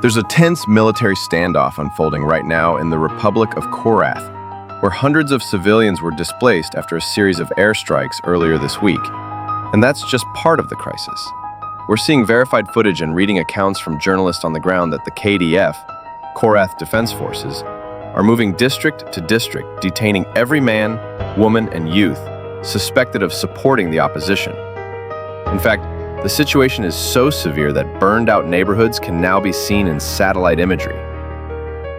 There's a tense military standoff unfolding right now in the Republic of Korath, where hundreds of civilians were displaced after a series of airstrikes earlier this week. And that's just part of the crisis. We're seeing verified footage and reading accounts from journalists on the ground that the KDF, Korath Defense Forces, are moving district to district, detaining every man, woman, and youth suspected of supporting the opposition. In fact, the situation is so severe that burned-out neighborhoods can now be seen in satellite imagery.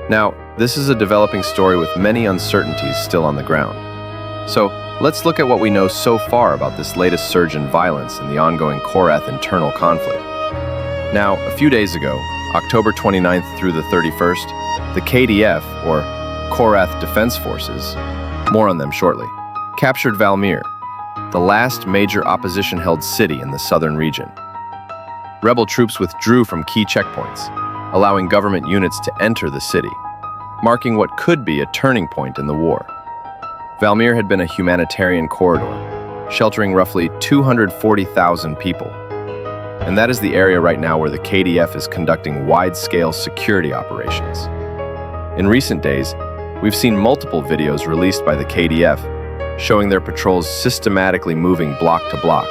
Now, this is a developing story with many uncertainties still on the ground. So, let's look at what we know so far about this latest surge in violence in the ongoing Korath internal conflict. Now, a few days ago, October 29th through the 31st, the KDF, or Korath Defense Forces, more on them shortly, captured Valmir, the last major opposition-held city in the southern region. Rebel troops withdrew from key checkpoints, allowing government units to enter the city, marking what could be a turning point in the war. Valmir had been a humanitarian corridor, sheltering roughly 240,000 people. And that is the area right now where the KDF is conducting wide-scale security operations. In recent days, we've seen multiple videos released by the KDF showing their patrols systematically moving block to block,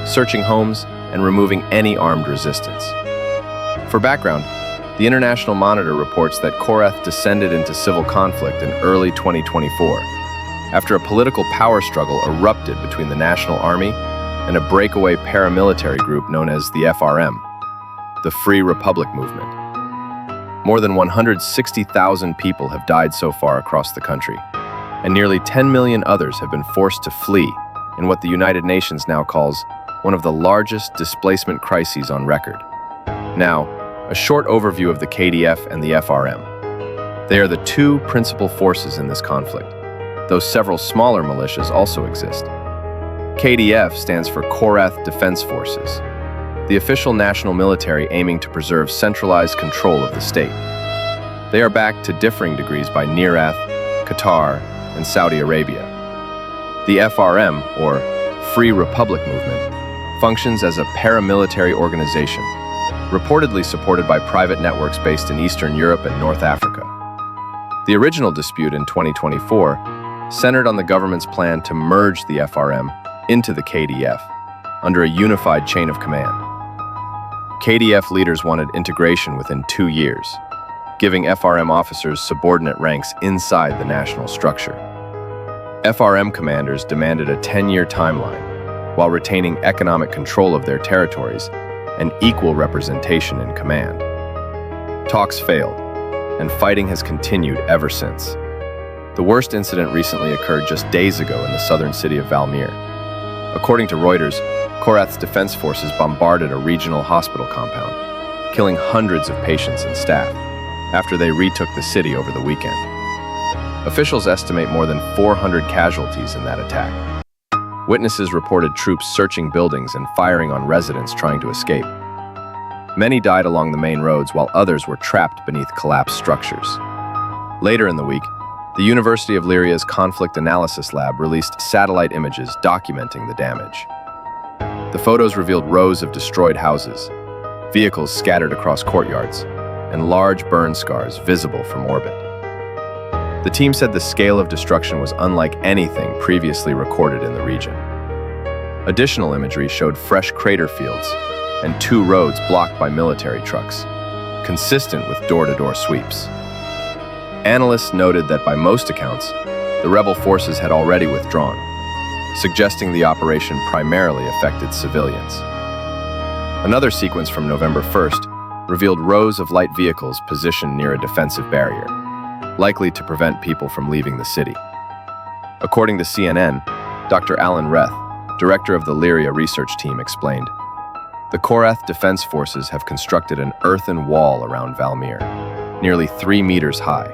searching homes and removing any armed resistance. For background, the International Monitor reports that Korath descended into civil conflict in early 2024 after a political power struggle erupted between the National Army and a breakaway paramilitary group known as the FRM, the Free Republic Movement. More than 160,000 people have died so far across the country, and nearly 10 million others have been forced to flee in what the United Nations now calls one of the largest displacement crises on record. Now, a short overview of the KDF and the FRM. They are the two principal forces in this conflict, though several smaller militias also exist. KDF stands for Korath Defense Forces, the official national military aiming to preserve centralized control of the state. They are backed to differing degrees by Neerath, Qatar, and Saudi Arabia. The FRM, or Free Republic Movement, functions as a paramilitary organization, reportedly supported by private networks based in Eastern Europe and North Africa. The original dispute in 2024 centered on the government's plan to merge the FRM into the KDF under a unified chain of command. KDF leaders wanted integration within 2 years, giving FRM officers subordinate ranks inside the national structure. FRM commanders demanded a 10-year timeline while retaining economic control of their territories and equal representation in command. Talks failed, and fighting has continued ever since. The worst incident recently occurred just days ago in the southern city of Valmir. According to Reuters, Korath's defense forces bombarded a regional hospital compound, killing hundreds of patients and staff after they retook the city over the weekend. Officials estimate more than 400 casualties in that attack. Witnesses reported troops searching buildings and firing on residents trying to escape. Many died along the main roads while others were trapped beneath collapsed structures. Later in the week, the University of Lyria's Conflict Analysis Lab released satellite images documenting the damage. The photos revealed rows of destroyed houses, vehicles scattered across courtyards, and large burn scars visible from orbit. The team said the scale of destruction was unlike anything previously recorded in the region. Additional imagery showed fresh crater fields and 2 roads blocked by military trucks, consistent with door-to-door sweeps. Analysts noted that by most accounts, the rebel forces had already withdrawn, suggesting the operation primarily affected civilians. Another sequence from November 1st revealed rows of light vehicles positioned near a defensive barrier, likely to prevent people from leaving the city. According to CNN, Dr. Alan Reth, director of the Lyria research team, explained, "The Korath Defense Forces have constructed an earthen wall around Valmir, nearly 3 meters high."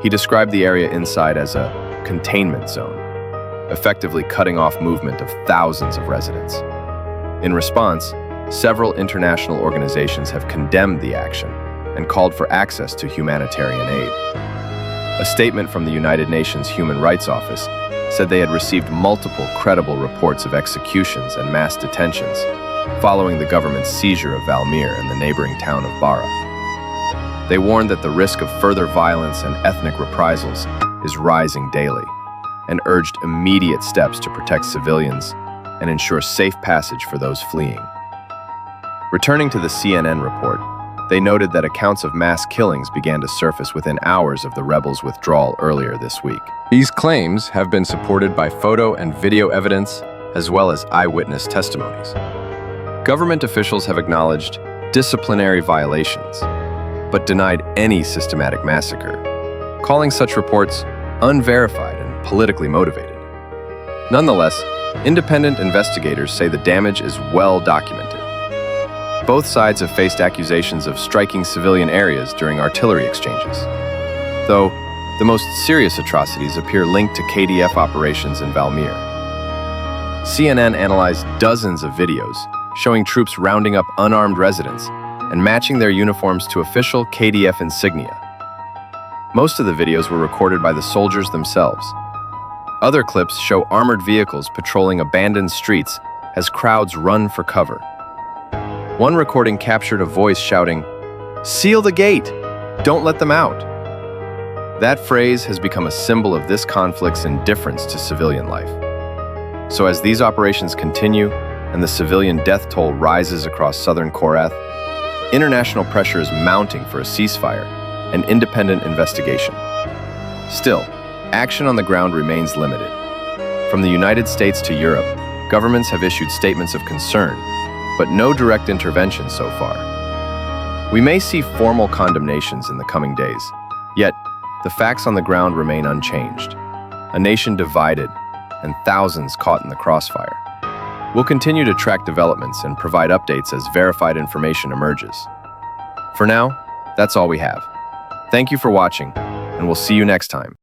He described the area inside as a containment zone, effectively cutting off movement of thousands of residents. In response, several international organizations have condemned the action and called for access to humanitarian aid. A statement from the United Nations Human Rights Office said they had received multiple credible reports of executions and mass detentions following the government's seizure of Valmir and the neighboring town of Bara. They warned that the risk of further violence and ethnic reprisals is rising daily, and urged immediate steps to protect civilians and ensure safe passage for those fleeing. Returning to the CNN report, they noted that accounts of mass killings began to surface within hours of the rebels' withdrawal earlier this week. These claims have been supported by photo and video evidence, as well as eyewitness testimonies. Government officials have acknowledged disciplinary violations, but denied any systematic massacre, calling such reports unverified and politically motivated. Nonetheless, independent investigators say the damage is well documented. Both sides have faced accusations of striking civilian areas during artillery exchanges, though the most serious atrocities appear linked to KDF operations in Valmir. CNN analyzed dozens of videos showing troops rounding up unarmed residents and matching their uniforms to official KDF insignia. Most of the videos were recorded by the soldiers themselves. Other clips show armored vehicles patrolling abandoned streets as crowds run for cover. One recording captured a voice shouting, "Seal the gate! Don't let them out!" That phrase has become a symbol of this conflict's indifference to civilian life. So as these operations continue and the civilian death toll rises across southern Korath, international pressure is mounting for a ceasefire and independent investigation. Still, action on the ground remains limited. From the United States to Europe, governments have issued statements of concern, but no direct intervention so far. We may see formal condemnations in the coming days, yet the facts on the ground remain unchanged. A nation divided and thousands caught in the crossfire. We'll continue to track developments and provide updates as verified information emerges. For now, that's all we have. Thank you for watching, and we'll see you next time.